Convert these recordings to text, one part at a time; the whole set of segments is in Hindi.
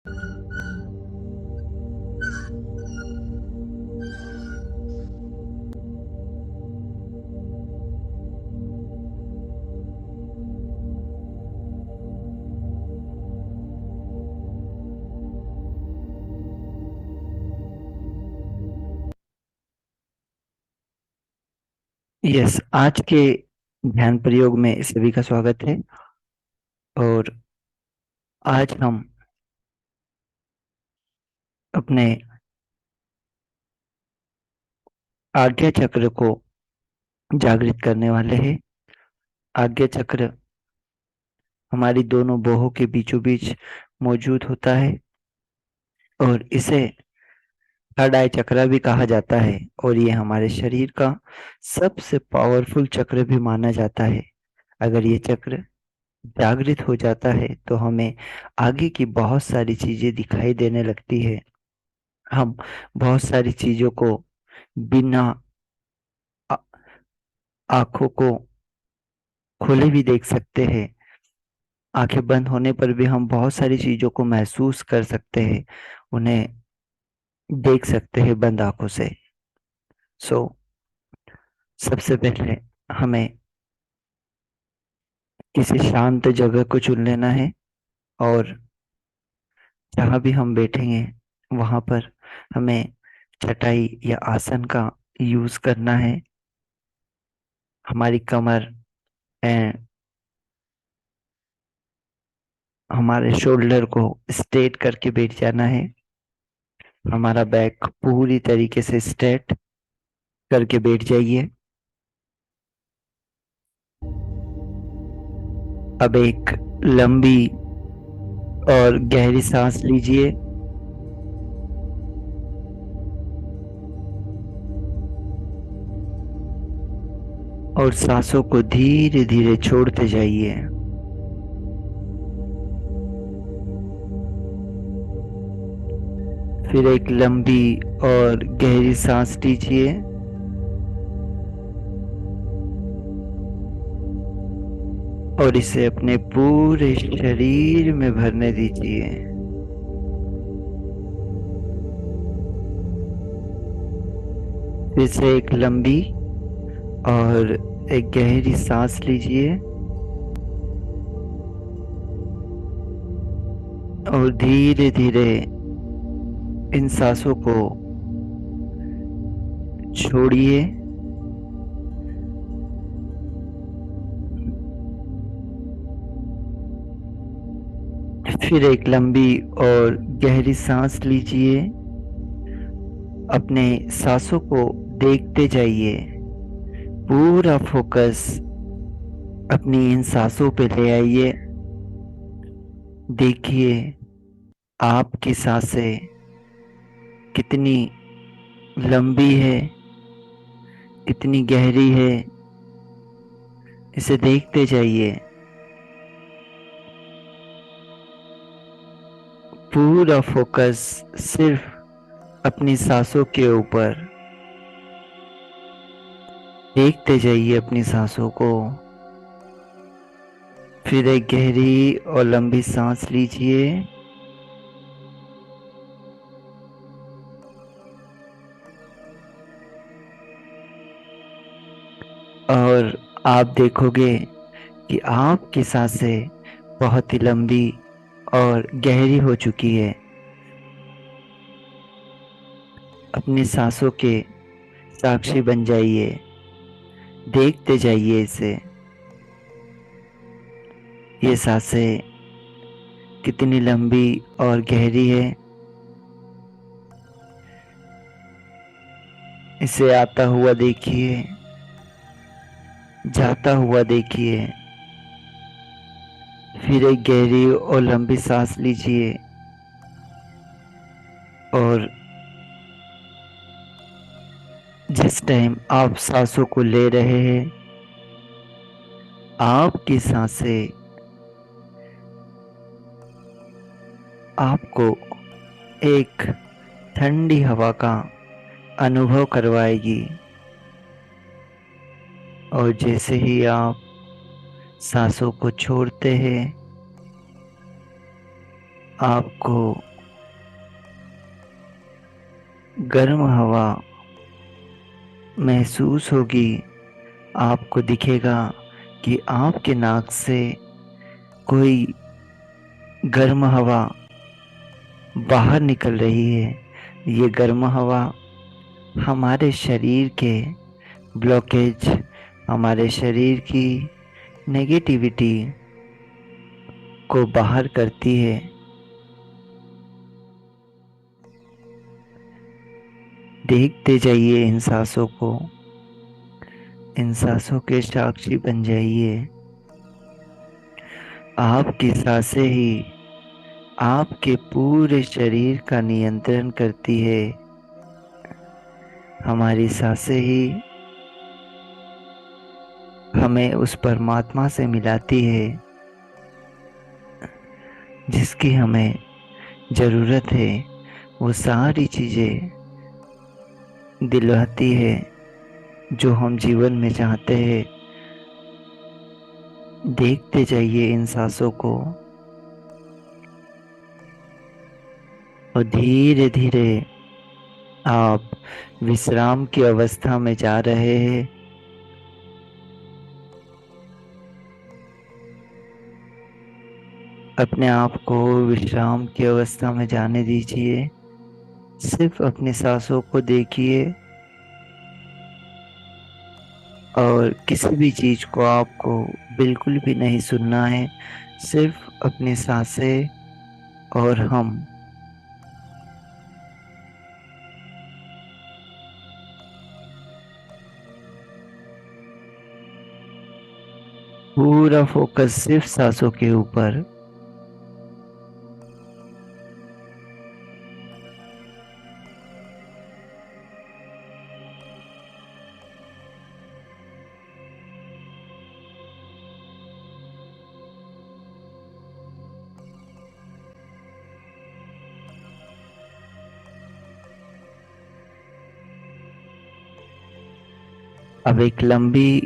यस, आज के ध्यान प्रयोग में सभी का स्वागत है। और आज हम अपने आज्ञा चक्र को जागृत करने वाले हैं। आज्ञा चक्र हमारी दोनों बाहों के बीचों बीच मौजूद होता है और इसे थर्ड आई चक्र भी कहा जाता है, और ये हमारे शरीर का सबसे पावरफुल चक्र भी माना जाता है। अगर ये चक्र जागृत हो जाता है तो हमें आगे की बहुत सारी चीजें दिखाई देने लगती है। हम बहुत सारी चीजों को बिना आ- आंखों को खोले भी देख सकते हैं। आंखें बंद होने पर भी हम बहुत सारी चीजों को महसूस कर सकते हैं, उन्हें देख सकते हैं बंद आंखों से। सो सबसे पहले हमें किसी शांत जगह को चुन लेना है, और जहां भी हम बैठेंगे वहां पर हमें चटाई या आसन का यूज करना है। हमारी कमर एंड हमारे शोल्डर को स्ट्रेट करके बैठ जाना है। हमारा बैक पूरी तरीके से स्ट्रेट करके बैठ जाइए। अब एक लंबी और गहरी सांस लीजिए, और सांसों को धीरे धीरे छोड़ते जाइए। फिर एक लंबी और गहरी सांस लीजिए, और इसे अपने पूरे शरीर में भरने दीजिए। फिर से एक लंबी और एक गहरी सांस लीजिए, और धीरे धीरे इन सांसों को छोड़िए। फिर एक लंबी और गहरी सांस लीजिए। अपने सांसों को देखते जाइए। पूरा फोकस अपनी इन सांसों पे ले आइए। देखिए आपकी सांसें कितनी लंबी है, कितनी गहरी है, इसे देखते जाइए। पूरा फोकस सिर्फ अपनी सांसों के ऊपर। देखते जाइए अपनी सांसों को। फिर एक गहरी और लंबी सांस लीजिए, और आप देखोगे कि आपकी सांसें बहुत ही लंबी और गहरी हो चुकी है। अपनी सांसों के साक्षी बन जाइए। देखते जाइए इसे। ये सांसें कितनी लंबी और गहरी है, इसे आता हुआ देखिए, जाता हुआ देखिए। फिर एक गहरी और लंबी सांस लीजिए, और जिस टाइम आप सांसों को ले रहे हैं, आपकी सांसें आपको एक ठंडी हवा का अनुभव करवाएगी। और जैसे ही आप सांसों को छोड़ते हैं, आपको गर्म हवा महसूस होगी। आपको दिखेगा कि आपके नाक से कोई गर्म हवा बाहर निकल रही है। ये गर्म हवा हमारे शरीर के ब्लॉकेज, हमारे शरीर की नेगेटिविटी को बाहर करती है। देखते जाइए इन सांसों को, इन सांसों के साक्षी बन जाइए। आपकी सांसें ही आपके पूरे शरीर का नियंत्रण करती है। हमारी सांसें ही हमें उस परमात्मा से मिलाती है जिसकी हमें जरूरत है। वो सारी चीजें दिलवाती है जो हम जीवन में चाहते हैं। देखते जाइए इन सांसों को और धीरे धीरे आप विश्राम की अवस्था में जा रहे हैं। अपने आप को विश्राम की अवस्था में जाने दीजिए। सिर्फ अपनी सांसों को देखिए और किसी भी चीज को आपको बिल्कुल भी नहीं सुनना है। सिर्फ अपनी सांसें और हम। पूरा फोकस सिर्फ सांसों के ऊपर। अब एक लंबी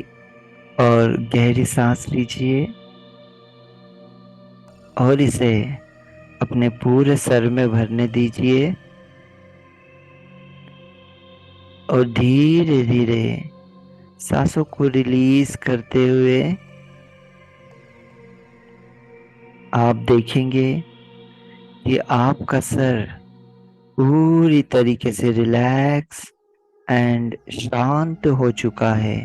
और गहरी सांस लीजिए और इसे अपने पूरे सर में भरने दीजिए और धीरे धीरे सांसों को रिलीज करते हुए आप देखेंगे कि आपका सर पूरी तरीके से रिलैक्स एंड शांत हो चुका है।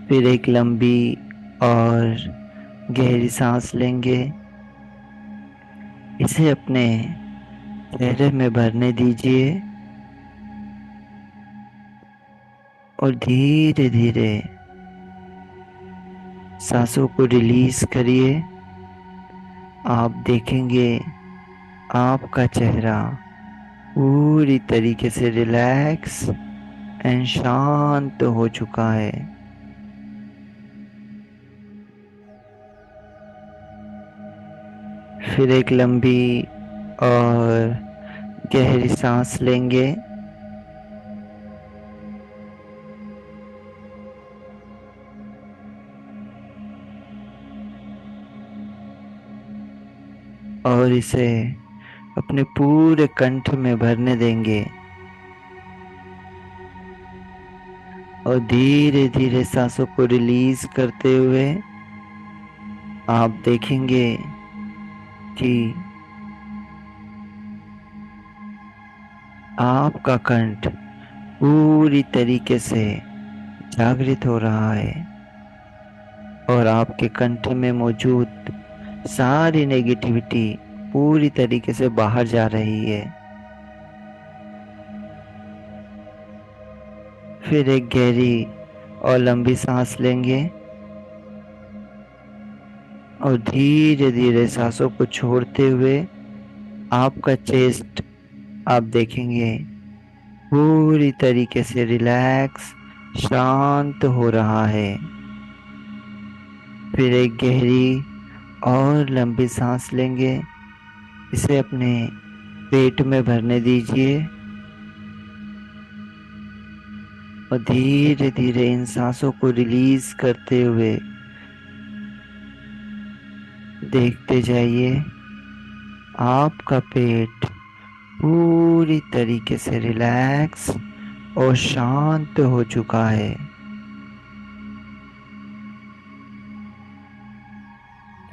फिर एक लंबी और गहरी सांस लेंगे। इसे अपने चेहरे में भरने दीजिए और धीरे धीरे सांसों को रिलीज करिए। आप देखेंगे आपका चेहरा पूरी तरीके से रिलैक्स एंड शांत हो चुका है। फिर एक लंबी और गहरी सांस लेंगे और इसे अपने पूरे कंठ में भरने देंगे और धीरे धीरे सांसों को रिलीज करते हुए आप देखेंगे कि आपका कंठ पूरी तरीके से जागृत हो रहा है और आपके कंठ में मौजूद सारी नेगेटिविटी पूरी तरीके से बाहर जा रही है। फिर एक गहरी और लंबी सांस लेंगे और धीरे धीरे सांसों को छोड़ते हुए आपका चेस्ट आप देखेंगे पूरी तरीके से रिलैक्स शांत हो रहा है। फिर एक गहरी और लंबी सांस लेंगे। इसे अपने पेट में भरने दीजिए और धीरे धीरे इन सांसों को रिलीज करते हुए देखते जाइए आपका पेट पूरी तरीके से रिलैक्स और शांत हो चुका है।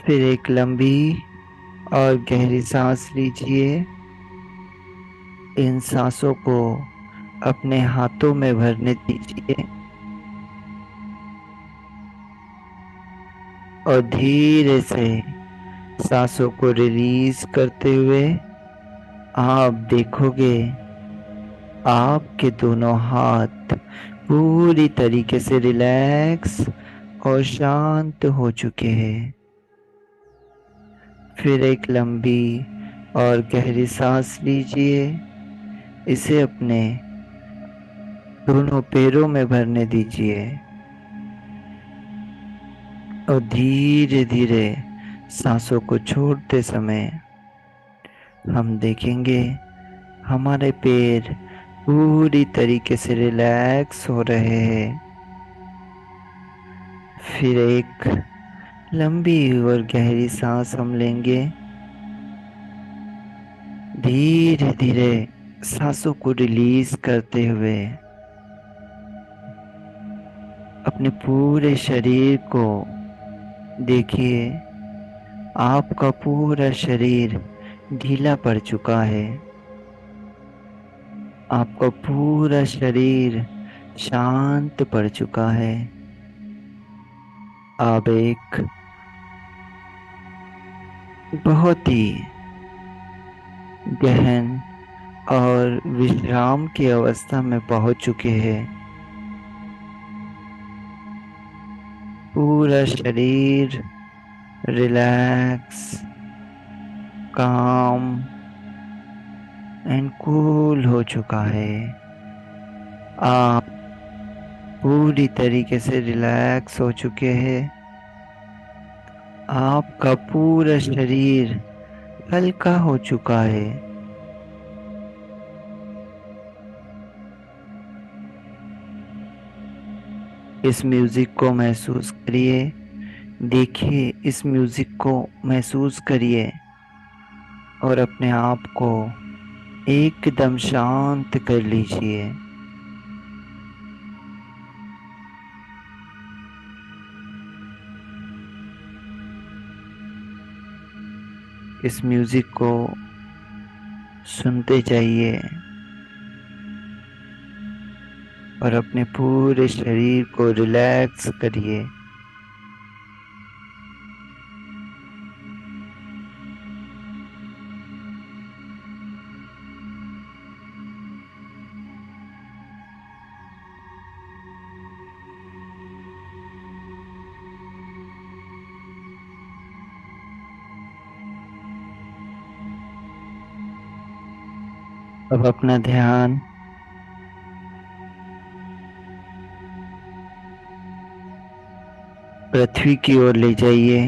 फिर एक लंबी और गहरी सांस लीजिए। इन सांसों को अपने हाथों में भरने दीजिए और धीरे से सांसों को रिलीज करते हुए आप देखोगे आपके दोनों हाथ पूरी तरीके से रिलैक्स और शांत हो चुके हैं। फिर एक लंबी और गहरी सांस लीजिए। इसे अपने दोनों पैरों में भरने दीजिए और धीरे धीरे सांसों को छोड़ते समय हम देखेंगे हमारे पैर पूरी तरीके से रिलैक्स हो रहे हैं। फिर एक लंबी और गहरी सांस हम लेंगे। धीरे धीरे सांसों को रिलीज करते हुए अपने पूरे शरीर को देखिए। आपका पूरा शरीर ढीला पड़ चुका है। आपका पूरा शरीर शांत पड़ चुका है। आप एक बहुत ही गहन और विश्राम की अवस्था में पहुंच चुके हैं। पूरा शरीर रिलैक्स, काम एंड कूल हो चुका है। आप पूरी तरीके से रिलैक्स हो चुके हैं। आपका पूरा शरीर हल्का हो चुका है। इस म्यूजिक को महसूस करिए। देखिए इस म्यूजिक को महसूस करिए और अपने आप को एकदम शांत कर लीजिए। इस म्यूजिक को सुनते जाइए और अपने पूरे शरीर को रिलैक्स करिए। अब अपना ध्यान पृथ्वी की ओर ले जाइए।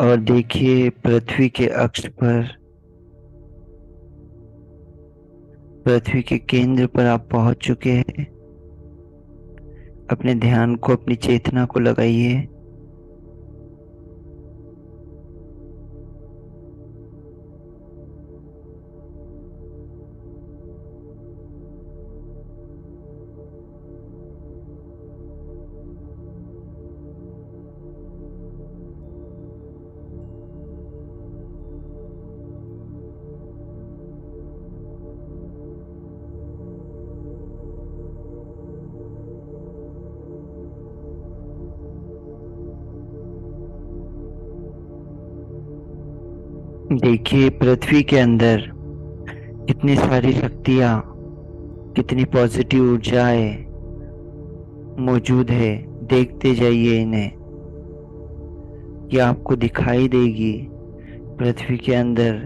और देखिए पृथ्वी के अक्ष पर, पृथ्वी के केंद्र पर आप पहुंच चुके हैं। अपने ध्यान को, अपनी चेतना को लगाइए। देखिए पृथ्वी के अंदर कितनी सारी शक्तियाँ, कितनी पॉजिटिव ऊर्जाएं मौजूद है। देखते जाइए इन्हें, ये आपको दिखाई देगी। पृथ्वी के अंदर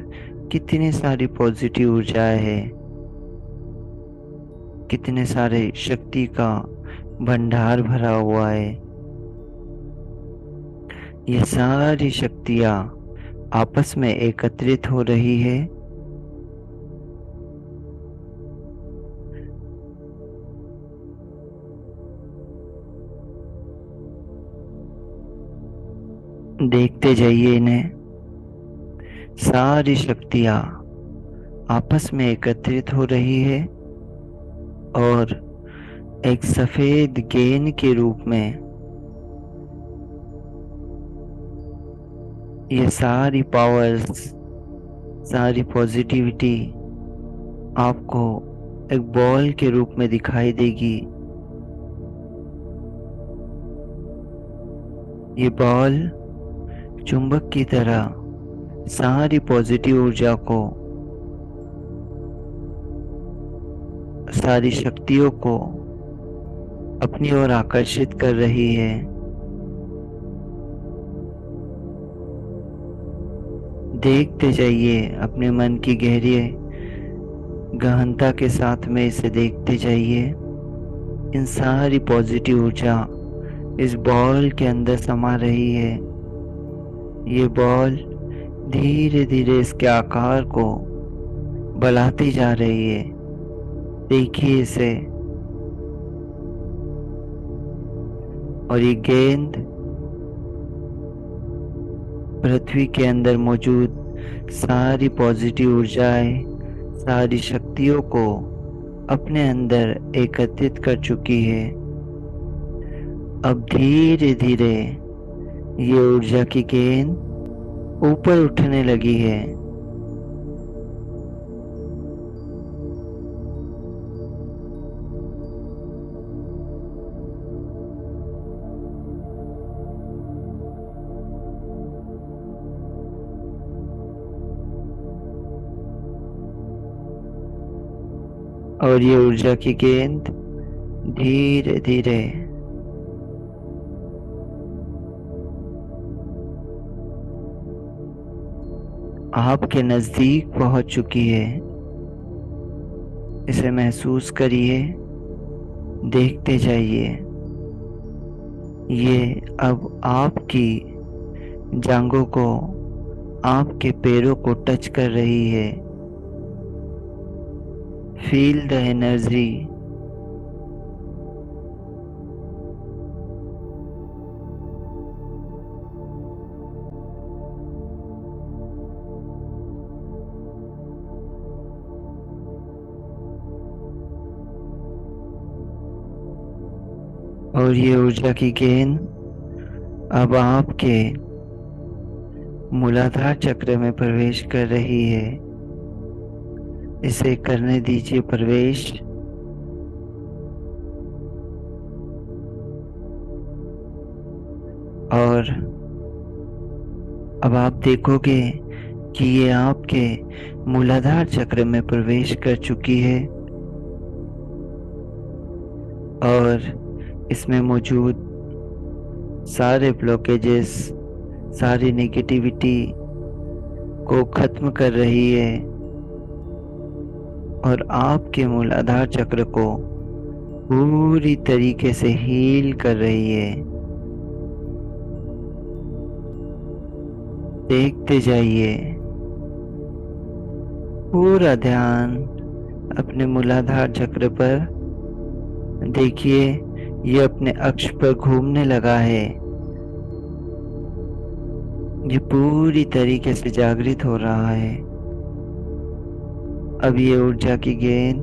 कितनी सारी पॉजिटिव ऊर्जाएं है, कितने सारे शक्ति का भंडार भरा हुआ है। ये सारी शक्तियाँ आपस में एकत्रित हो रही है। देखते जाइए इन्हें। सारी शक्तियां आपस में एकत्रित हो रही है और एक सफेद गेंद के रूप में ये सारी पावर्स, सारी पॉजिटिविटी आपको एक बॉल के रूप में दिखाई देगी। ये बॉल चुंबक की तरह सारी पॉजिटिव ऊर्जा को, सारी शक्तियों को अपनी ओर आकर्षित कर रही है। देखते जाइए अपने मन की गहरी गहनता के साथ में इसे देखते जाइए। इन सारी पॉजिटिव ऊर्जा इस बॉल के अंदर समा रही है। ये बॉल धीरे धीरे इसके आकार को बढ़ाती जा रही है। देखिए इसे। और ये गेंद पृथ्वी के अंदर मौजूद सारी पॉजिटिव ऊर्जाएं, सारी शक्तियों को अपने अंदर एकत्रित कर चुकी है। अब धीरे धीरे ये ऊर्जा की गेंद ऊपर उठने लगी है। और ये ऊर्जा की गेंद धीरे धीरे आपके नजदीक पहुंच चुकी है। इसे महसूस करिए, देखते जाइए। ये अब आपकी जांघों को, आपके पैरों को टच कर रही है। Feel the energy. और ये ऊर्जा की गेंद अब आपके मूलाधार चक्र में प्रवेश कर रही है। इसे करने दीजिए प्रवेश। और अब आप देखोगे कि ये आपके मूलाधार चक्र में प्रवेश कर चुकी है और इसमें मौजूद सारे ब्लॉकेजेस, सारी नेगेटिविटी को खत्म कर रही है और आपके मूलाधार चक्र को पूरी तरीके से हील कर रही है। देखते जाइए। पूरा ध्यान अपने मूलाधार चक्र पर देखिए। ये अपने अक्ष पर घूमने लगा है। ये पूरी तरीके से जागृत हो रहा है। अब ये ऊर्जा की गेंद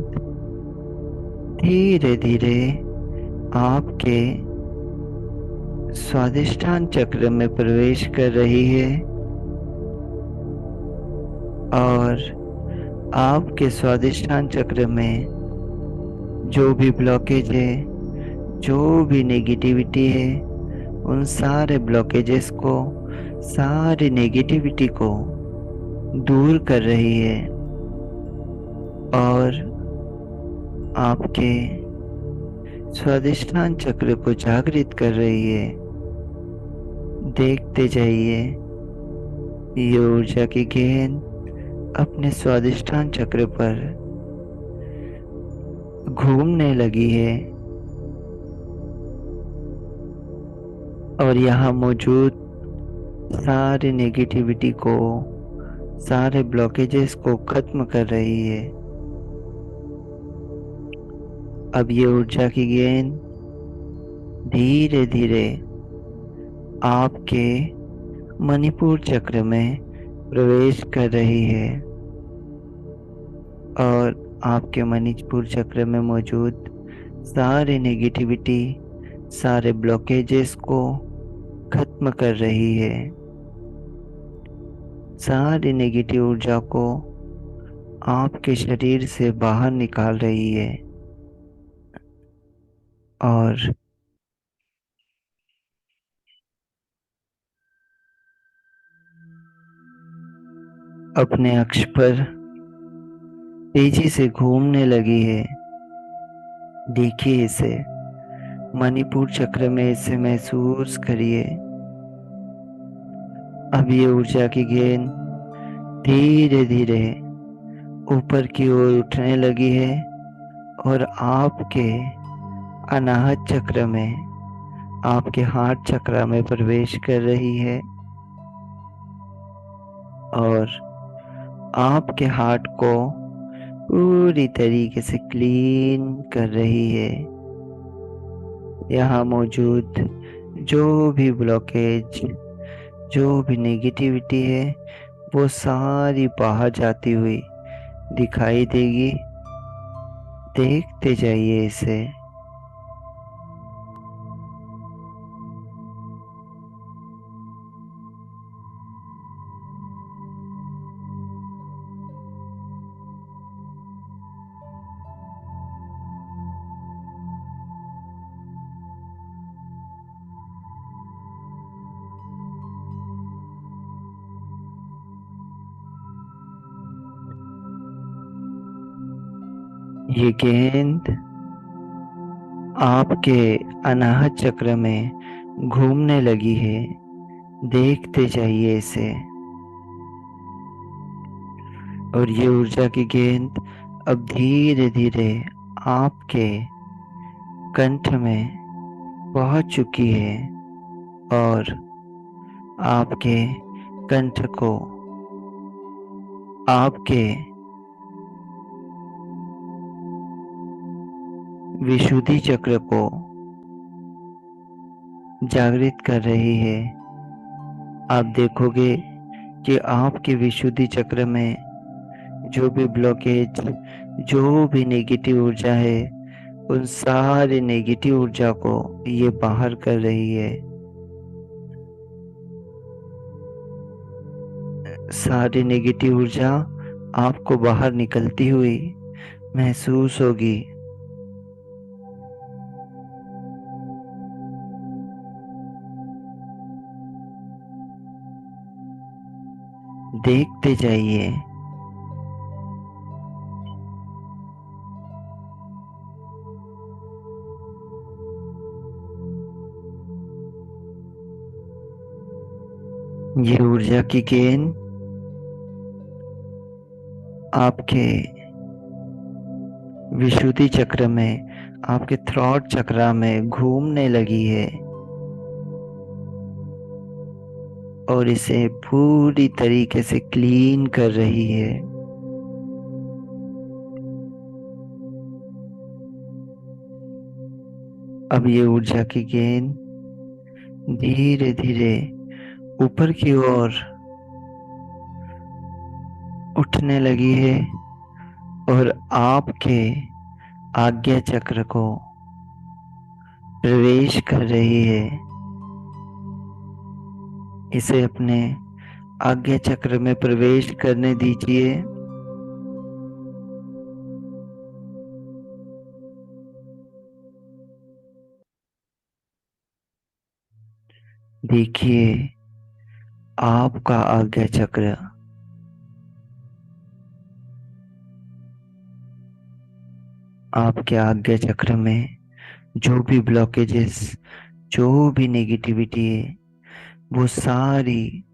धीरे धीरे आपके स्वादिष्ठान चक्र में प्रवेश कर रही है और आपके स्वादिष्ठान चक्र में जो भी ब्लॉकेज है, जो भी नेगेटिविटी है, उन सारे ब्लॉकेजेस को, सारी नेगेटिविटी को दूर कर रही है और आपके स्वादिष्ठान चक्र को जागृत कर रही है। देखते जाइए। ये ऊर्जा की गेंद अपने स्वादिष्ठान चक्र पर घूमने लगी है और यहाँ मौजूद सारे नेगेटिविटी को, सारे ब्लॉकेजेस को खत्म कर रही है। अब ये ऊर्जा की गेंद धीरे धीरे आपके मणिपुर चक्र में प्रवेश कर रही है और आपके मणिपुर चक्र में मौजूद सारे नेगेटिविटी, सारे ब्लॉकेजेस को खत्म कर रही है। सारी नेगेटिव ऊर्जा को आपके शरीर से बाहर निकाल रही है और अपने अक्ष पर तेजी से घूमने लगी है। देखिए इसे, मणिपुर चक्र में इसे महसूस करिए। अब ये ऊर्जा की गेंद धीरे धीरे ऊपर की ओर उठने लगी है और आपके अनाहत चक्र में, आपके हार्ट चक्र में प्रवेश कर रही है और आपके हार्ट को पूरी तरीके से क्लीन कर रही है। यहाँ मौजूद जो भी ब्लॉकेज, जो भी नेगेटिविटी है, वो सारी बाहर जाती हुई दिखाई देगी। देखते जाइए इसे। ये गेंद आपके अनाहत चक्र में घूमने लगी है। देखते जाइए इसे। और ये ऊर्जा की गेंद अब धीरे धीरे आपके कंठ में पहुंच चुकी है और आपके कंठ को, आपके विशुद्धि चक्र को जागृत कर रही है। आप देखोगे कि आपके विशुद्धि चक्र में जो भी ब्लॉकेज, जो भी नेगेटिव ऊर्जा है, उन सारे नेगेटिव ऊर्जा को ये बाहर कर रही है। सारी नेगेटिव ऊर्जा आपको बाहर निकलती हुई महसूस होगी। देखते जाइए। ये ऊर्जा की गेंद आपके विशुद्धि चक्र में, आपके थ्रॉट चक्र में घूमने लगी है और इसे पूरी तरीके से क्लीन कर रही है। अब ये ऊर्जा की गेंद धीरे धीरे ऊपर की ओर उठने लगी है और आपके आज्ञा चक्र को प्रवेश कर रही है। इसे अपने आज्ञा चक्र में प्रवेश करने दीजिए। देखिए, आपका आज्ञा चक्र आपके आज्ञा चक्र में जो भी ब्लॉकेजेस, जो भी नेगेटिविटी है, वो सारी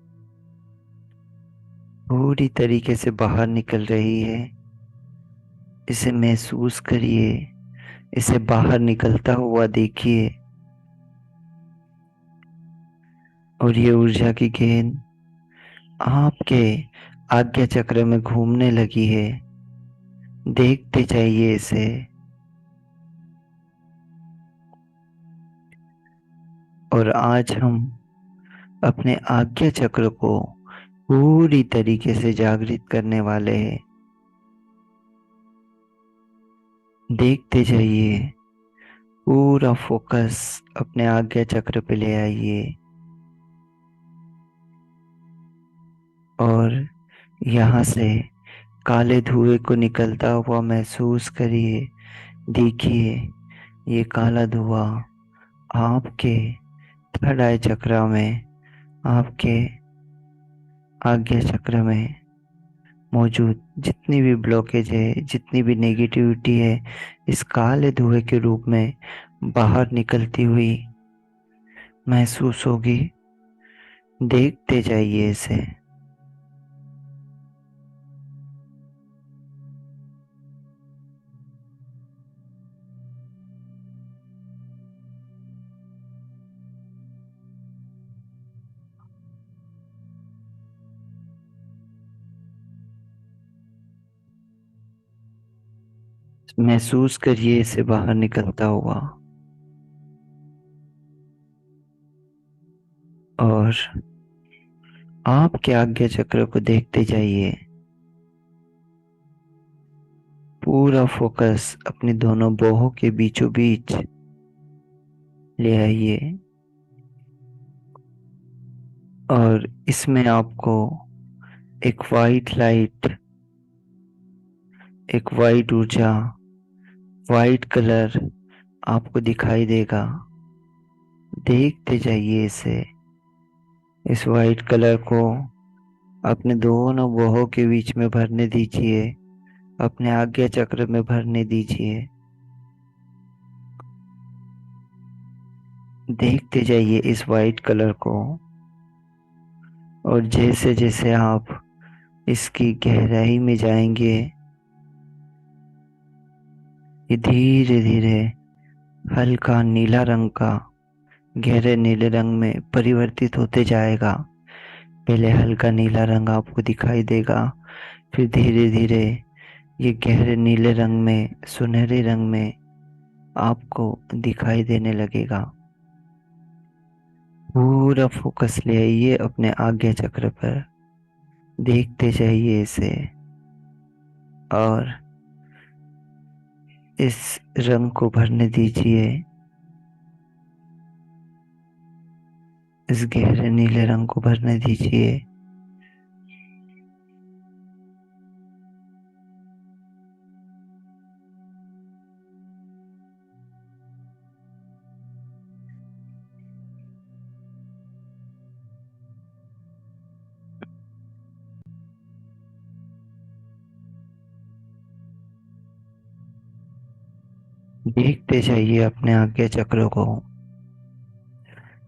पूरी तरीके से बाहर निकल रही है। इसे महसूस करिए, इसे बाहर निकलता हुआ देखिए। और ये ऊर्जा की गेंद आपके आज्ञा चक्र में घूमने लगी है। देखते जाइए इसे। और आज हम अपने आज्ञा चक्र को पूरी तरीके से जागृत करने वाले हैं। देखते जाइए, पूरा फोकस अपने आज्ञा चक्र पे ले आइए और यहाँ से काले धुएं को निकलता हुआ महसूस करिए। देखिए, ये काला धुआं आपके थर्ड आई चक्र में, आपके आज्ञा चक्र में मौजूद जितनी भी ब्लॉकेज है, जितनी भी नेगेटिविटी है, इस काले धुएं के रूप में बाहर निकलती हुई महसूस होगी। देखते जाइए इसे। महसूस करिए इसे बाहर निकलता हुआ और आपके आज्ञा चक्र को देखते जाइए। पूरा फोकस अपनी दोनों बाहों के बीचों बीच ले आइए और इसमें आपको एक वाइट लाइट, एक वाइट ऊर्जा, वाइट कलर आपको दिखाई देगा। देखते जाइए इसे। इस वाइट कलर को अपने दोनों बाहों के बीच में भरने दीजिए, अपने आज्ञा चक्र में भरने दीजिए। देखते जाइए इस वाइट कलर को और जैसे जैसे आप इसकी गहराई में जाएंगे, ये धीरे धीरे हल्का नीला रंग का, गहरे नीले रंग में परिवर्तित होते जाएगा। पहले हल्का नीला रंग आपको दिखाई देगा, फिर धीरे धीरे ये गहरे नीले रंग में, सुनहरे रंग में आपको दिखाई देने लगेगा। पूरा फोकस ले आइए अपने आज्ञा चक्र पर। देखते जाइए इसे और इस रंग को भरने दीजिए, इस गहरे नीले रंग को भरने दीजिए। देखते जाइए अपने आज्ञा चक्र को।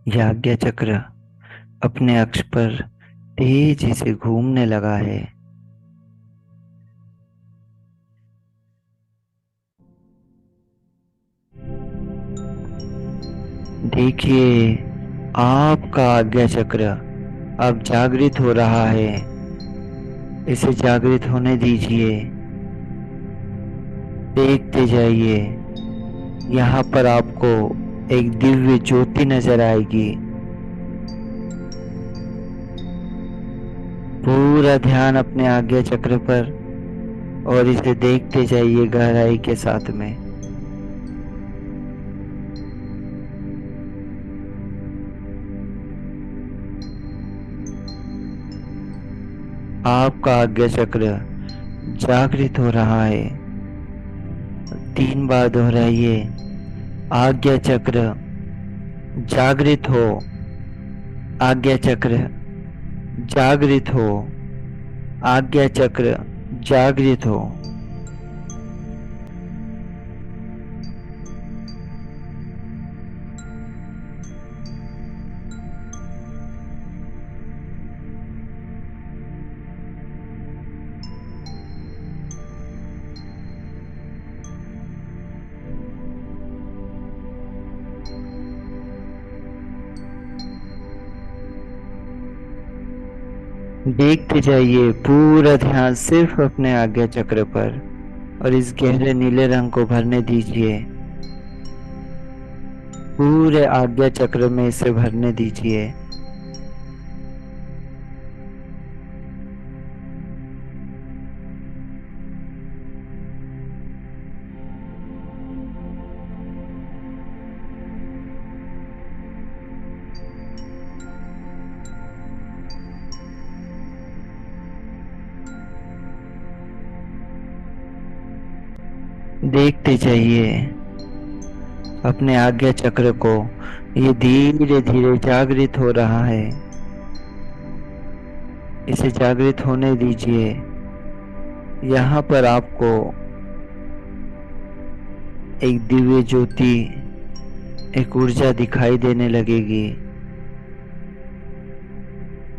यह आज्ञा चक्र अपने अक्ष पर तेजी से घूमने लगा है। देखिए, आपका आज्ञा चक्र अब जागृत हो रहा है। इसे जागृत होने दीजिए। देखते जाइए, यहाँ पर आपको एक दिव्य ज्योति नजर आएगी। पूरा ध्यान अपने आज्ञा चक्र पर और इसे देखते जाइए गहराई के साथ में। आपका आज्ञा चक्र जागृत हो रहा है। 3 बार दोहराइए, आज्ञा चक्र जागृत हो, आज्ञा चक्र जागृत हो, आज्ञा चक्र जागृत हो। देखते जाइए, पूरा ध्यान सिर्फ अपने आज्ञा चक्र पर और इस गहरे नीले रंग को भरने दीजिए। पूरे आज्ञा चक्र में इसे भरने दीजिए। देखते जाइए अपने आज्ञा चक्र को। ये धीरे धीरे जागृत हो रहा है। इसे जागृत होने दीजिए। यहाँ पर आपको एक दिव्य ज्योति, एक ऊर्जा दिखाई देने लगेगी।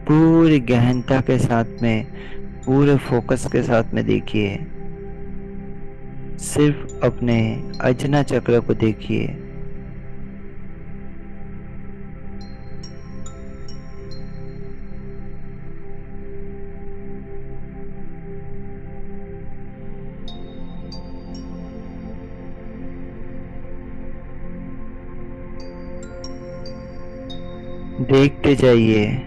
पूरी गहनता के साथ में, पूरे फोकस के साथ में देखिए। सिर्फ अपने अजना चक्र को देखिए। देखते जाइए।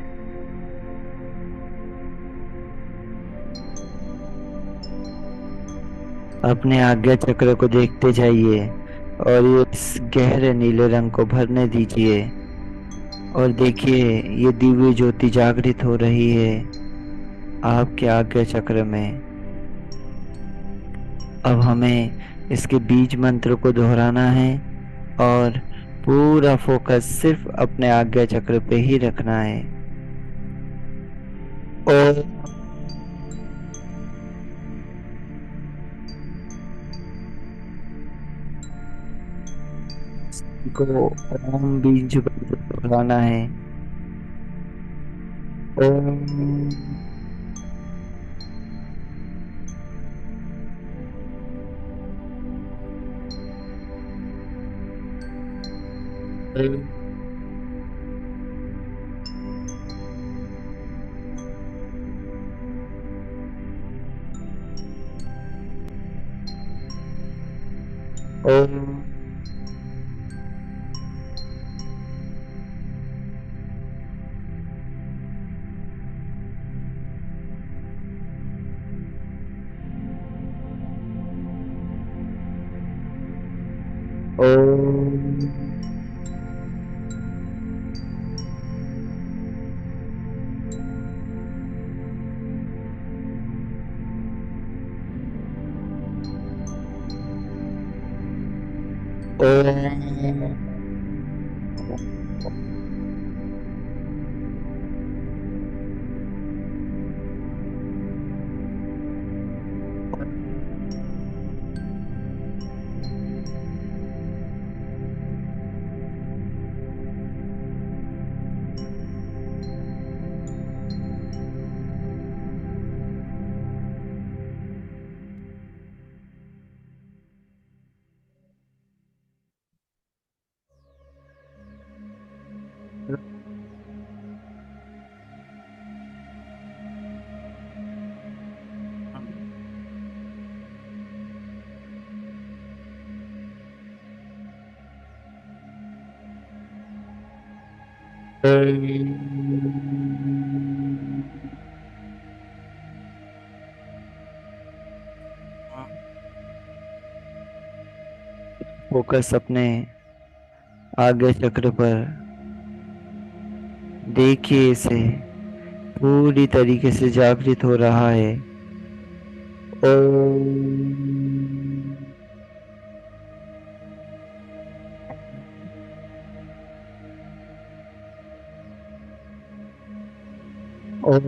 अपने आज्ञा चक्र को देखते जाइए और ये इस गहरे नीले रंग को भरने दीजिए। और देखिए, ये दिव्य ज्योति जागृत हो रही है आपके आज्ञा चक्र में। अब हमें इसके बीज मंत्र को दोहराना है और पूरा फोकस सिर्फ अपने आज्ञा चक्र पे ही रखना है। और को ओम बीज मंत्र दोहराना है। ओम। ओम। ओम। ओम। फोकस अपने आगे चक्र पर। देखिए इसे पूरी तरीके से जागृत हो रहा है। ओम। ओम।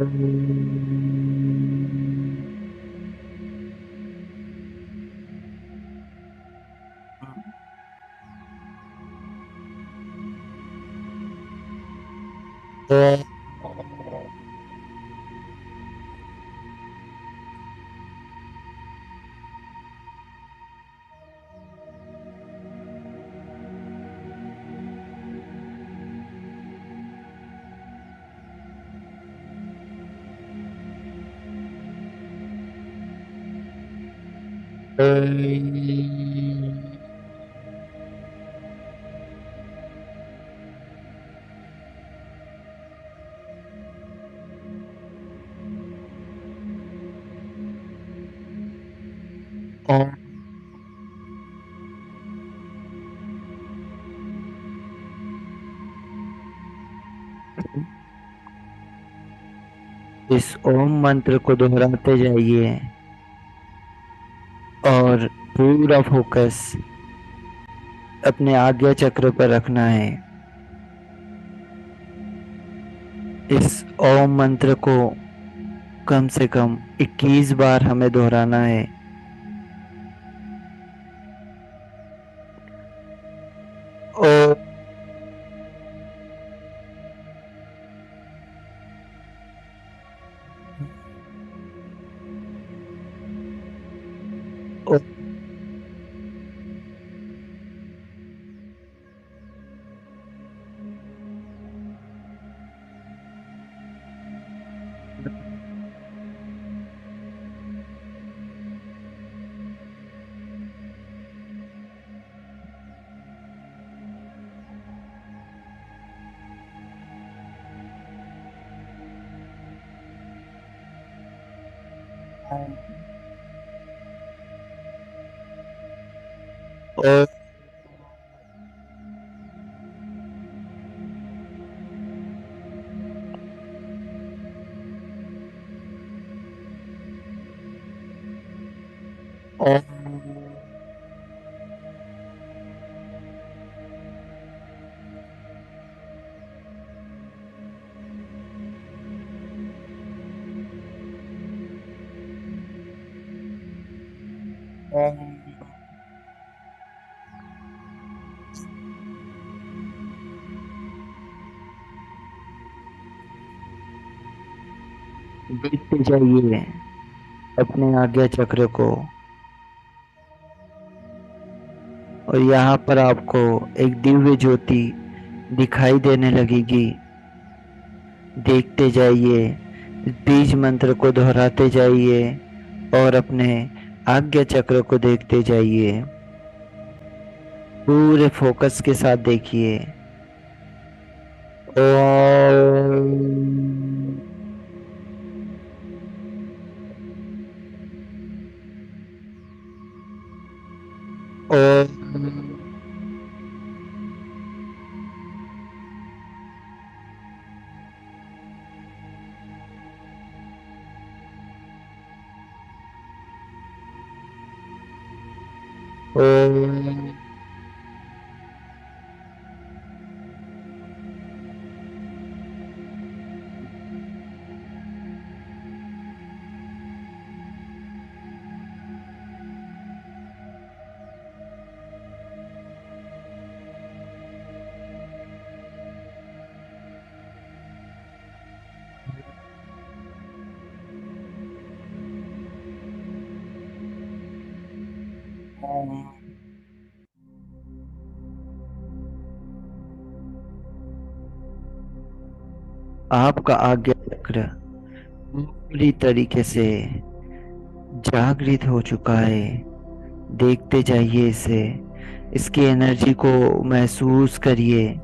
ओम। इस ओम मंत्र को दोहराते जाइए और पूरा फोकस अपने आज्ञा चक्र पर रखना है। इस ओम मंत्र को कम से कम 21 बार हमें दोहराना है। ओ, ओ, ओ, ओ, देखते जाइए अपने आज्ञा चक्र को। और यहाँ पर आपको एक दिव्य ज्योति दिखाई देने लगेगी। देखते जाइए, बीज मंत्र को दोहराते जाइए और अपने आज्ञा चक्र को देखते जाइए। पूरे फोकस के साथ देखिए। ओम। ओम। ओम। आपका आज्ञा चक्र पूरी तरीके से जागृत हो चुका है। देखते जाइए इसे, इसकी एनर्जी को महसूस करिए।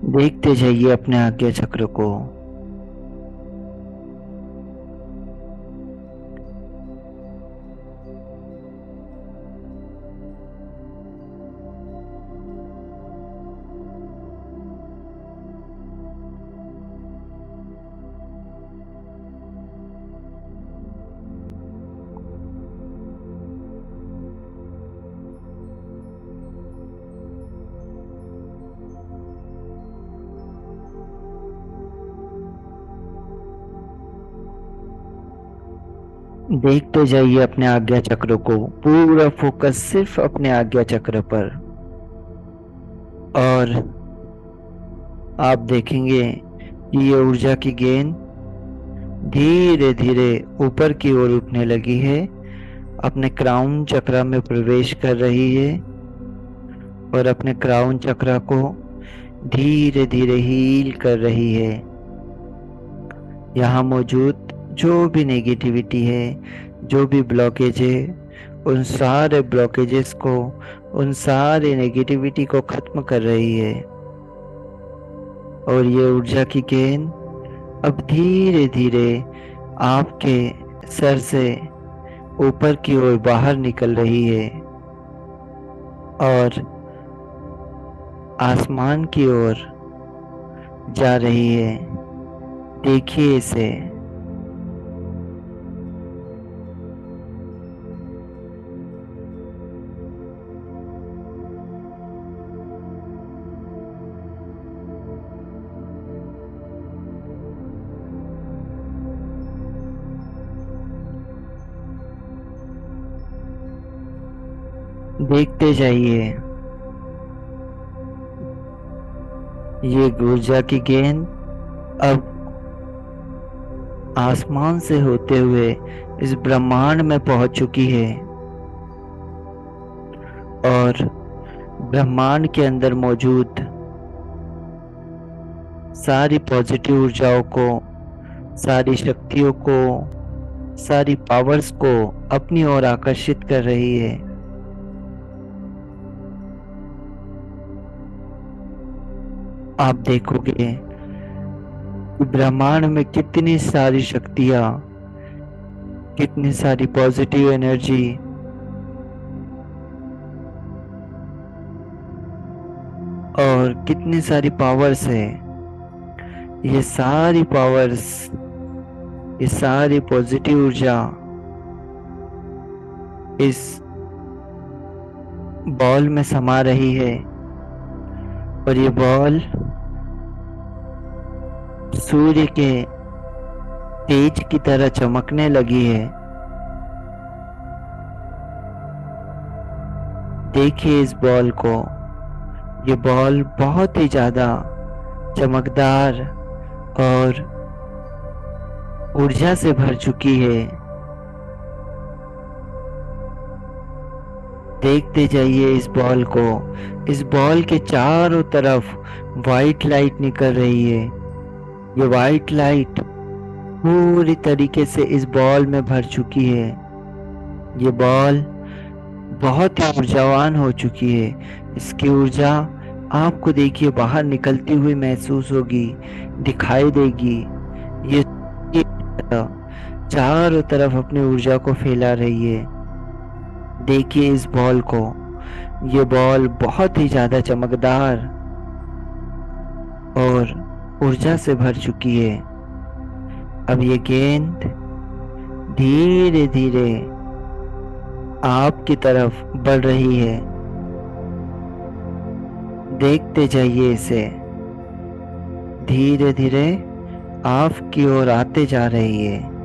देखते जाइए अपने आज्ञा चक्र को। देखते जाइए अपने आज्ञा चक्र को। पूरा फोकस सिर्फ अपने आज्ञा चक्र पर। और आप देखेंगे कि ये ऊर्जा की गेंद धीरे धीरे ऊपर की ओर उठने लगी है, अपने क्राउन चक्र में प्रवेश कर रही है और अपने क्राउन चक्र को धीरे धीरे हील कर रही है। यहाँ मौजूद जो भी नेगेटिविटी है, जो भी ब्लॉकेज है, उन सारे ब्लॉकेजेस को, उन सारे नेगेटिविटी को खत्म कर रही है। और ये ऊर्जा की गेंद अब धीरे धीरे आपके सर से ऊपर की ओर बाहर निकल रही है और आसमान की ओर जा रही है। देखिए इसे। देखते जाइए। ये ऊर्जा की गेंद अब आसमान से होते हुए इस ब्रह्मांड में पहुंच चुकी है और ब्रह्मांड के अंदर मौजूद सारी पॉजिटिव ऊर्जाओं को, सारी शक्तियों को, सारी पावर्स को अपनी ओर आकर्षित कर रही है। आप देखोगे कि ब्रह्मांड में कितनी सारी शक्तियां, कितनी सारी पॉजिटिव एनर्जी और कितनी सारी पावर्स है। ये सारी पावर्स, ये सारी पॉजिटिव ऊर्जा इस बॉल में समा रही है और ये बॉल सूर्य के तेज की तरह चमकने लगी है। देखिए इस बॉल को। ये बॉल बहुत ही ज्यादा चमकदार और ऊर्जा से भर चुकी है। देखते जाइए इस बॉल को। इस बॉल के चारों तरफ वाइट लाइट निकल रही है। ये वाइट लाइट पूरी तरीके से इस बॉल में भर चुकी है। ये बॉल बहुत ही ऊर्जावान हो चुकी है। इसकी ऊर्जा आपको देखिए बाहर निकलती हुई महसूस होगी, दिखाई देगी। ये चारों तरफ अपनी ऊर्जा को फैला रही है। देखिए इस बॉल को। ये बॉल बहुत ही ज्यादा चमकदार और ऊर्जा से भर चुकी है। अब ये गेंद धीरे धीरे आपकी तरफ बढ़ रही है। देखते जाइए इसे। धीरे धीरे आपकी ओर आते जा रही है।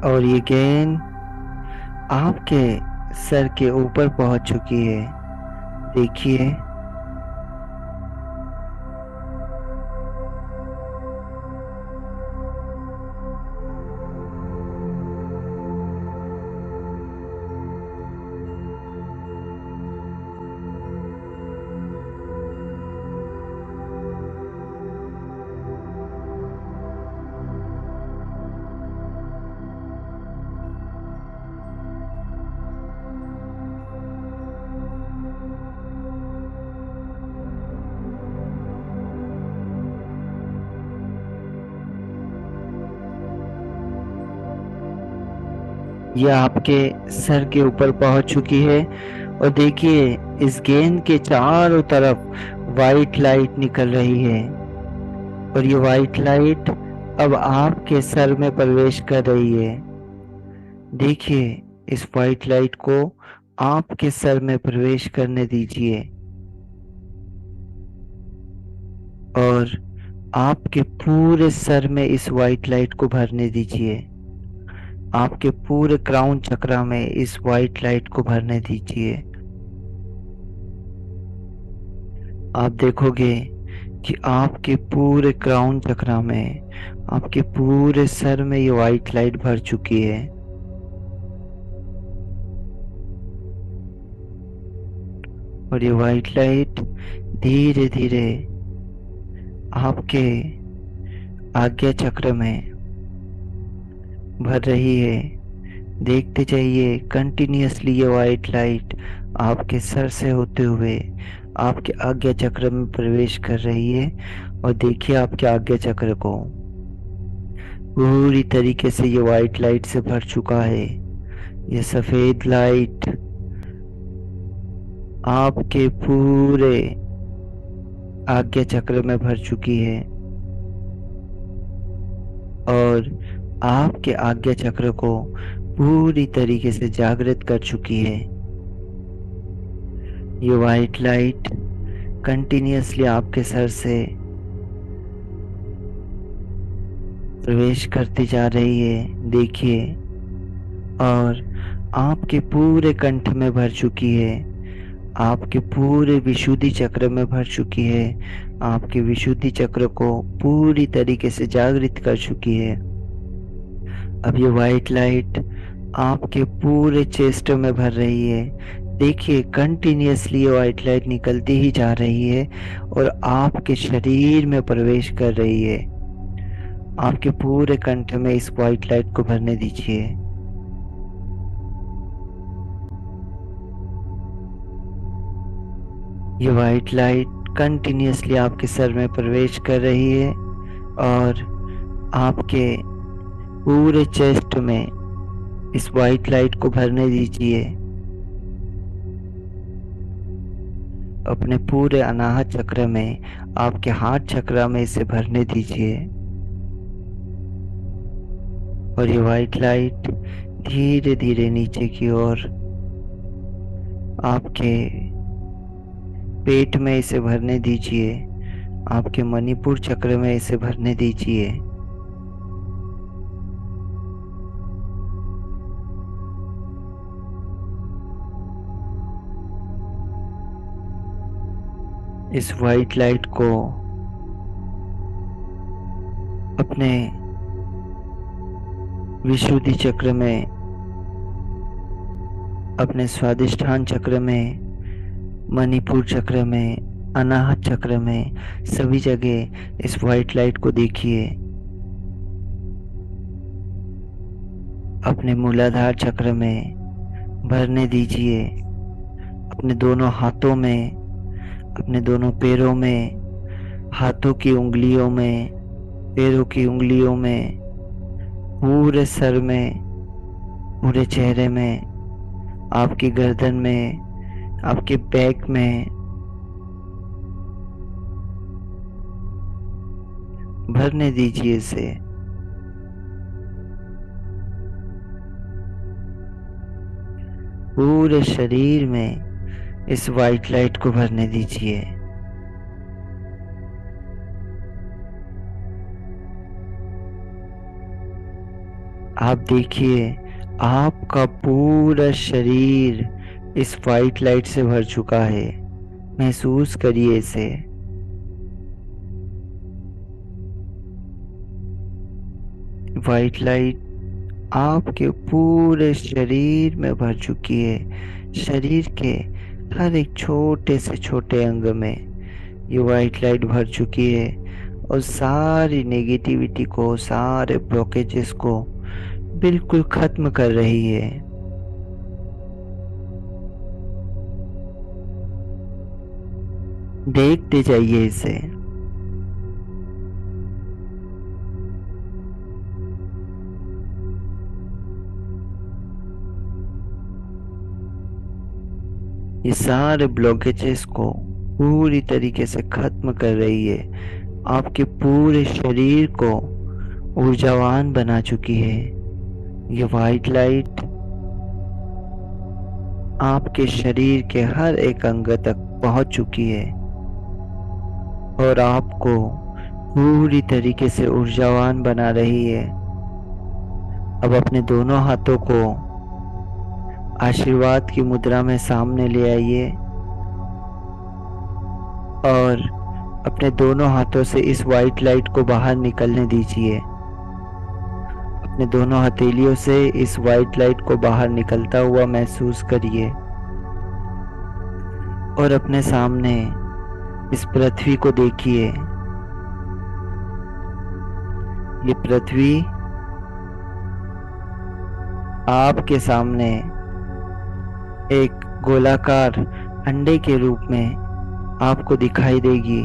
और ये गेंद आपके सर के ऊपर पहुंच चुकी है। देखिए। ये आपके सर के ऊपर पहुंच चुकी है और देखिए इस गेंद के चारों तरफ वाइट लाइट निकल रही है और ये वाइट लाइट अब आपके सर में प्रवेश कर रही है। देखिए इस वाइट लाइट को आपके सर में प्रवेश करने दीजिए और आपके पूरे सर में इस वाइट लाइट को भरने दीजिए। आपके पूरे क्राउन चक्रा में इस वाइट लाइट को भरने दीजिए। आप देखोगे कि आपके पूरे क्राउन चक्रा में, आपके पूरे सर में ये व्हाइट लाइट भर चुकी है। और ये व्हाइट लाइट धीरे धीरे आपके आज्ञा चक्र में भर रही है। देखते जाइए, कंटिन्यूअसली ये व्हाइट लाइट आपके सर से होते हुए आपके आज्ञा चक्र में प्रवेश कर रही है। और देखिए आपके आज्ञा चक्र को पूरी तरीके से ये व्हाइट लाइट से भर चुका है। ये सफेद लाइट आपके पूरे आज्ञा चक्र में भर चुकी है और आपके आज्ञा चक्र को पूरी तरीके से जागृत कर चुकी है। ये व्हाइट लाइट कंटिन्यूअसली आपके सर से प्रवेश करती जा रही है, देखिए। और आपके पूरे कंठ में भर चुकी है, आपके पूरे विशुद्धि चक्र में भर चुकी है, आपके विशुद्धि चक्र को पूरी तरीके से जागृत कर चुकी है। अब ये व्हाइट लाइट आपके पूरे चेस्ट में भर रही है। देखिए, कंटिन्यूअसली ये व्हाइट लाइट निकलती ही जा रही है और आपके शरीर में प्रवेश कर रही है। आपके पूरे कंठ में इस व्हाइट लाइट को भरने दीजिए। ये व्हाइट लाइट कंटिन्यूअसली आपके सर में प्रवेश कर रही है और आपके पूरे चेस्ट में इस व्हाइट लाइट को भरने दीजिए। अपने पूरे अनाहत चक्र में, आपके हाथ चक्र में इसे भरने दीजिए। और ये व्हाइट लाइट धीरे धीरे नीचे की ओर आपके पेट में इसे भरने दीजिए, आपके मणिपुर चक्र में इसे भरने दीजिए। इस व्हाइट लाइट को अपने विशुद्धि चक्र में, अपने स्वादिष्ठान चक्र में, मणिपुर चक्र में, अनाहत चक्र में, सभी जगह इस व्हाइट लाइट को देखिए। अपने मूलाधार चक्र में भरने दीजिए, अपने दोनों हाथों में, अपने दोनों पैरों में, हाथों की उंगलियों में, पैरों की उंगलियों में, पूरे सर में, पूरे चेहरे में, आपकी गर्दन में, आपके बैक में भरने दीजिए इसे। पूरे शरीर में इस व्हाइट लाइट को भरने दीजिए। आप देखिए, आपका पूरा शरीर इस व्हाइट लाइट से भर चुका है। महसूस करिए इसे। व्हाइट लाइट आपके पूरे शरीर में भर चुकी है। शरीर के हर एक छोटे से छोटे अंग में ये व्हाइट लाइट भर चुकी है और सारी नेगेटिविटी को, सारे ब्लॉकेजेस को बिल्कुल खत्म कर रही है। देखते जाइए इसे। ये सारे ब्लॉकेजेस को पूरी तरीके से खत्म कर रही है। आपके पूरे शरीर को ऊर्जावान बना चुकी है। ये व्हाइट लाइट आपके शरीर के हर एक अंग तक पहुंच चुकी है और आपको पूरी तरीके से ऊर्जावान बना रही है। अब अपने दोनों हाथों को आशीर्वाद की मुद्रा में सामने ले आइए और अपने दोनों हाथों से इस वाइट लाइट को बाहर निकलने दीजिए। अपने दोनों हथेलियों से इस वाइट लाइट को बाहर निकलता हुआ महसूस करिए और अपने सामने इस पृथ्वी को देखिए। ये पृथ्वी आपके सामने एक गोलाकार अंडे के रूप में आपको दिखाई देगी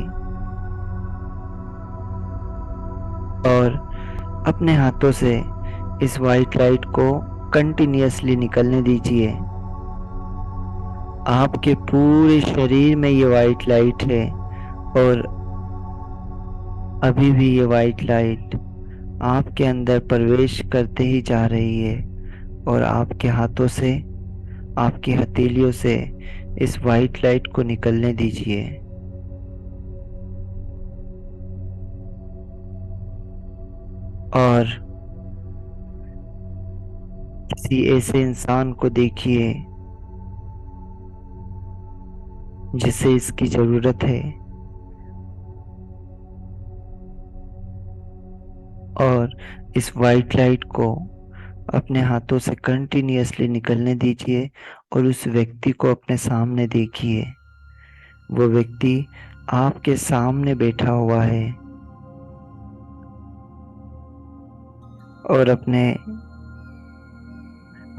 और अपने हाथों से इस वाइट लाइट को कंटिन्यूअसली निकलने दीजिए। आपके पूरे शरीर में ये वाइट लाइट है और अभी भी ये वाइट लाइट आपके अंदर प्रवेश करते ही जा रही है और आपके हाथों से, आपकी हथेलियों से इस वाइट लाइट को निकलने दीजिए। और किसी ऐसे इंसान को देखिए जिसे इसकी जरूरत है और इस वाइट लाइट को अपने हाथों से कंटिन्यूअसली निकलने दीजिए और उस व्यक्ति को अपने सामने देखिए। वो व्यक्ति आपके सामने बैठा हुआ है और अपने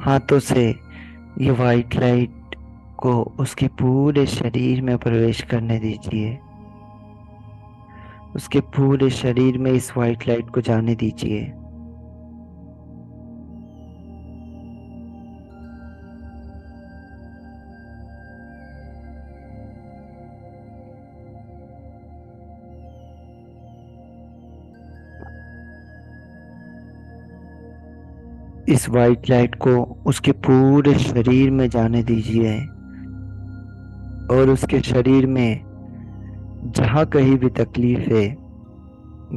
हाथों से ये वाइट लाइट को उसके पूरे शरीर में प्रवेश करने दीजिए। उसके पूरे शरीर में इस वाइट लाइट को जाने दीजिए। इस वाइट लाइट को उसके पूरे शरीर में जाने दीजिए और उसके शरीर में जहाँ कहीं भी तकलीफ है,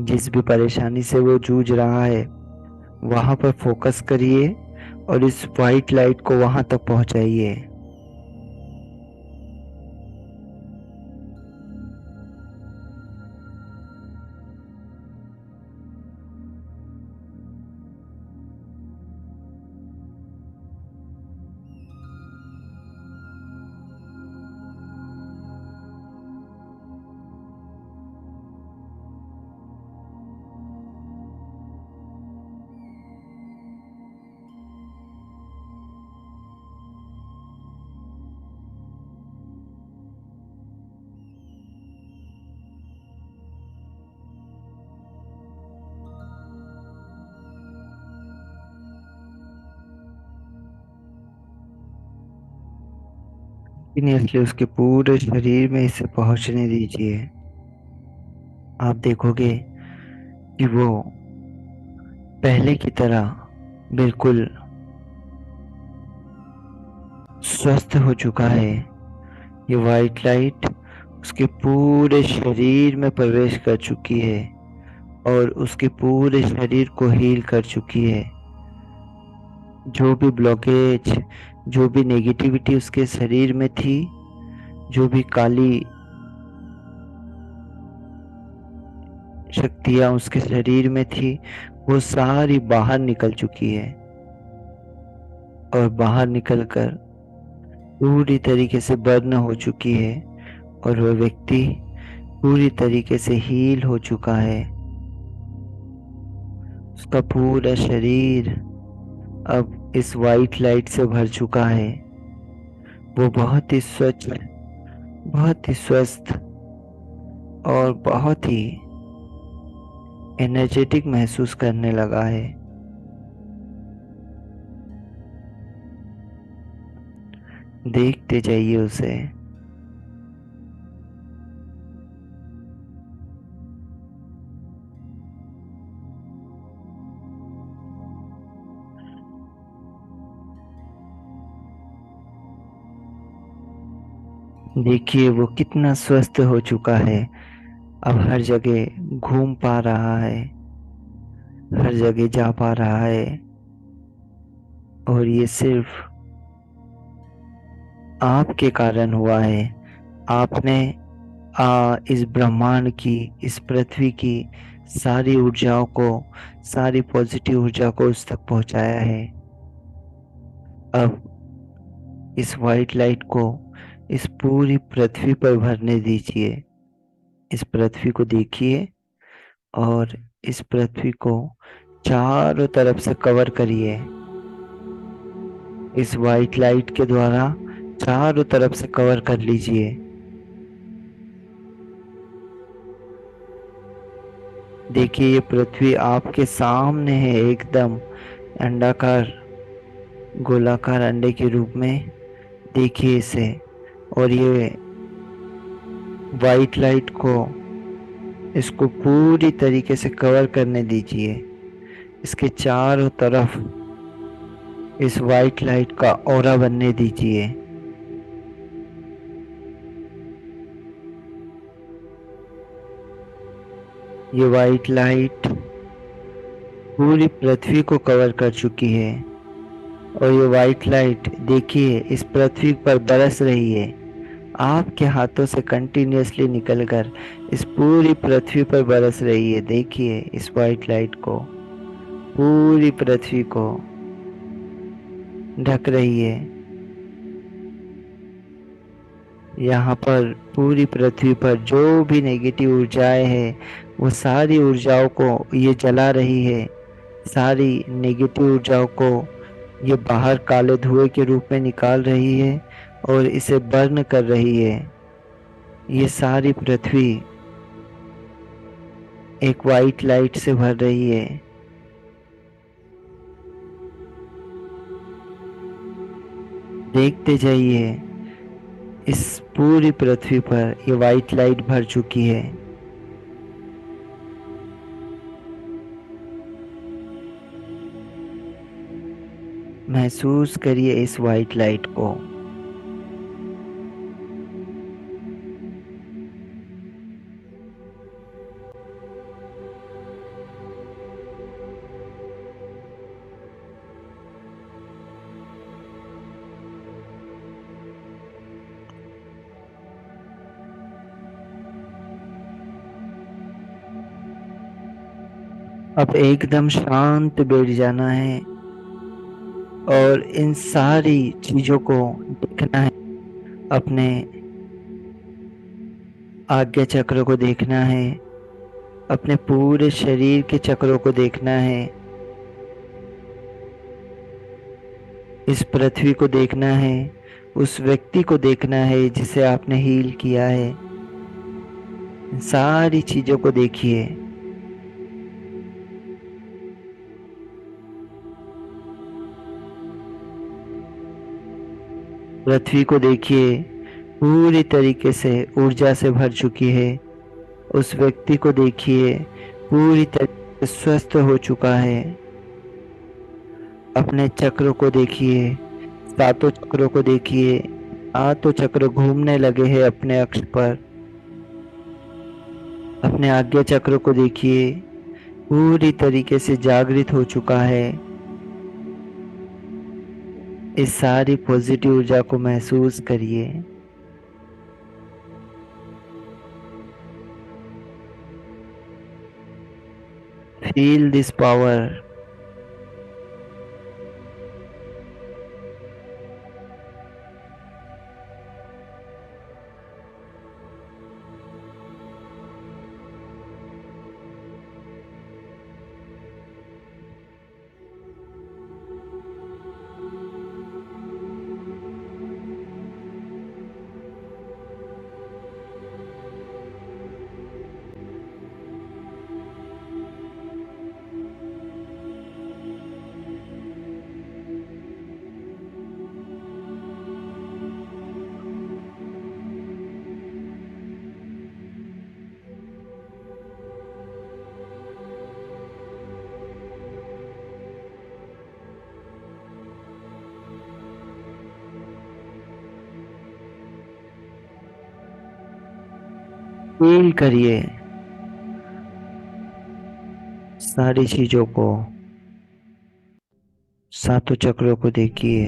जिस भी परेशानी से वो जूझ रहा है, वहां पर फोकस करिए और इस वाइट लाइट को वहां तक पहुंचाइए। कंटिन्यूअसली उसके पूरे शरीर में इसे पहुंचने दीजिए। आप देखोगे कि वो पहले की तरह बिल्कुल स्वस्थ हो चुका है। ये वाइट लाइट उसके पूरे शरीर में प्रवेश कर चुकी है और उसके पूरे शरीर को हील कर चुकी है। जो भी ब्लॉकेज, जो भी नेगेटिविटी उसके शरीर में थी, जो भी काली शक्तियां उसके शरीर में थी, वो सारी बाहर निकल चुकी है और बाहर निकलकर पूरी तरीके से बर्न हो चुकी है और वह व्यक्ति पूरी तरीके से हील हो चुका है। उसका पूरा शरीर अब इस वाइट लाइट से भर चुका है। वो बहुत ही स्वच्छ, बहुत ही स्वस्थ और बहुत ही एनर्जेटिक महसूस करने लगा है। देखते जाइए उसे। देखिए वो कितना स्वस्थ हो चुका है। अब हर जगह घूम पा रहा है, हर जगह जा पा रहा है और ये सिर्फ आपके कारण हुआ है। आपने इस ब्रह्मांड की, इस पृथ्वी की सारी ऊर्जाओं को, सारी पॉजिटिव ऊर्जा को उस तक पहुंचाया है। अब इस वाइट लाइट को इस पूरी पृथ्वी पर भरने दीजिए। इस पृथ्वी को देखिए और इस पृथ्वी को चारों तरफ से कवर करिए। इस वाइट लाइट के द्वारा चारों तरफ से कवर कर लीजिए। देखिए ये पृथ्वी आपके सामने है, एकदम अंडाकार, गोलाकार अंडे के रूप में। देखिए इसे, और ये वाइट लाइट को, इसको पूरी तरीके से कवर करने दीजिए। इसके चारों तरफ इस वाइट लाइट का ऑरा बनने दीजिए। ये वाइट लाइट पूरी पृथ्वी को कवर कर चुकी है, और ये वाइट लाइट देखिए इस पृथ्वी पर बरस रही है। आपके हाथों से कंटिन्यूअसली निकलकर इस पूरी पृथ्वी पर बरस रही है। देखिए इस वाइट लाइट को पूरी पृथ्वी को ढक रही है। यहाँ पर पूरी पृथ्वी पर जो भी नेगेटिव ऊर्जाएं हैं, वो सारी ऊर्जाओं को ये जला रही है। सारी नेगेटिव ऊर्जाओं को ये बाहर काले धुएं के रूप में निकाल रही है और इसे बर्न कर रही है। ये सारी पृथ्वी एक वाइट लाइट से भर रही है। देखते जाइए, इस पूरी पृथ्वी पर ये वाइट लाइट भर चुकी है। महसूस करिए इस वाइट लाइट को। अब एकदम शांत बैठ जाना है और इन सारी चीजों को देखना है। अपने आज्ञा चक्र को देखना है, अपने पूरे शरीर के चक्रों को देखना है, इस पृथ्वी को देखना है, उस व्यक्ति को देखना है जिसे आपने हील किया है। इन सारी चीजों को देखिए। पृथ्वी को देखिए, पूरी तरीके से ऊर्जा से भर चुकी है। उस व्यक्ति को देखिए, पूरी तरह से स्वस्थ हो चुका है। अपने चक्रों को देखिए, सातों चक्रों को देखिए। सातों चक्र घूमने लगे हैं अपने अक्ष पर। अपने आज्ञा चक्र को देखिए, पूरी तरीके से जागृत हो चुका है। इस सारी पॉजिटिव ऊर्जा को महसूस करिए। Feel this power. फील करिए सारी चीजों को, सातों चक्रों को देखिए।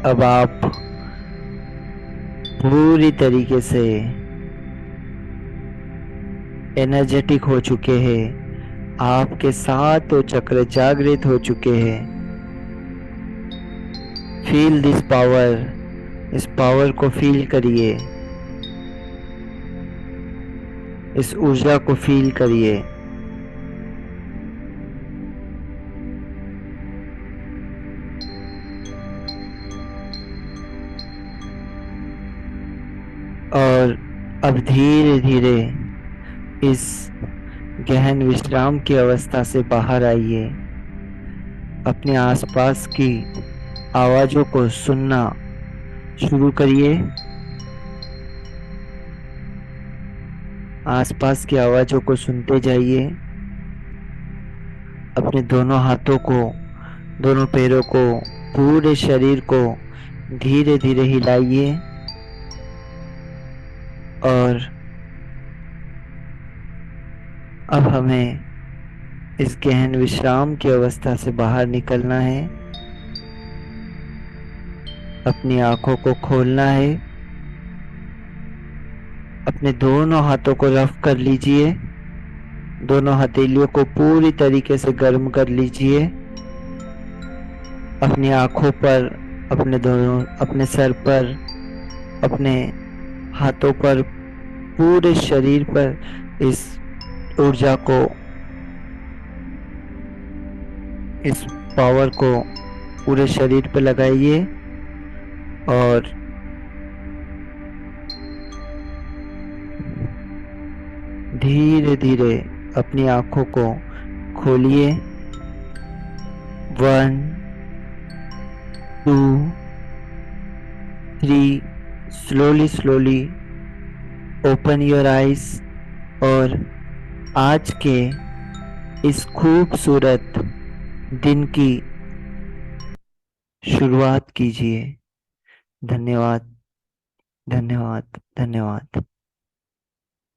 अब आप पूरी तरीके से एनर्जेटिक हो चुके हैं। आपके सातों चक्र जागृत हो चुके हैं। फील दिस पावर, इस पावर को फील करिए, इस ऊर्जा को फील करिए। और अब धीरे धीरे इस गहन विश्राम की अवस्था से बाहर आइए। अपने आसपास की आवाजों को सुनना शुरू करिए। आसपास की आवाजों को सुनते जाइए। अपने दोनों हाथों को, दोनों पैरों को, पूरे शरीर को धीरे धीरे हिलाइए और अब हमें इस गहन विश्राम की अवस्था से बाहर निकलना है। अपनी आंखों को खोलना है। अपने दोनों हाथों को रफ कर लीजिए। दोनों हथेलियों को पूरी तरीके से गर्म कर लीजिए। अपनी आंखों पर, अपने दोनों, अपने सर पर, अपने हाथों पर, पूरे शरीर पर इस ऊर्जा को, इस पावर को पूरे शरीर पर लगाइए और धीरे धीरे अपनी आंखों को खोलिए। 1, 2, 3, slowly slowly open your eyes और आज के इस खूबसूरत दिन की शुरुआत कीजिए। धन्यवाद, धन्यवाद, धन्यवाद।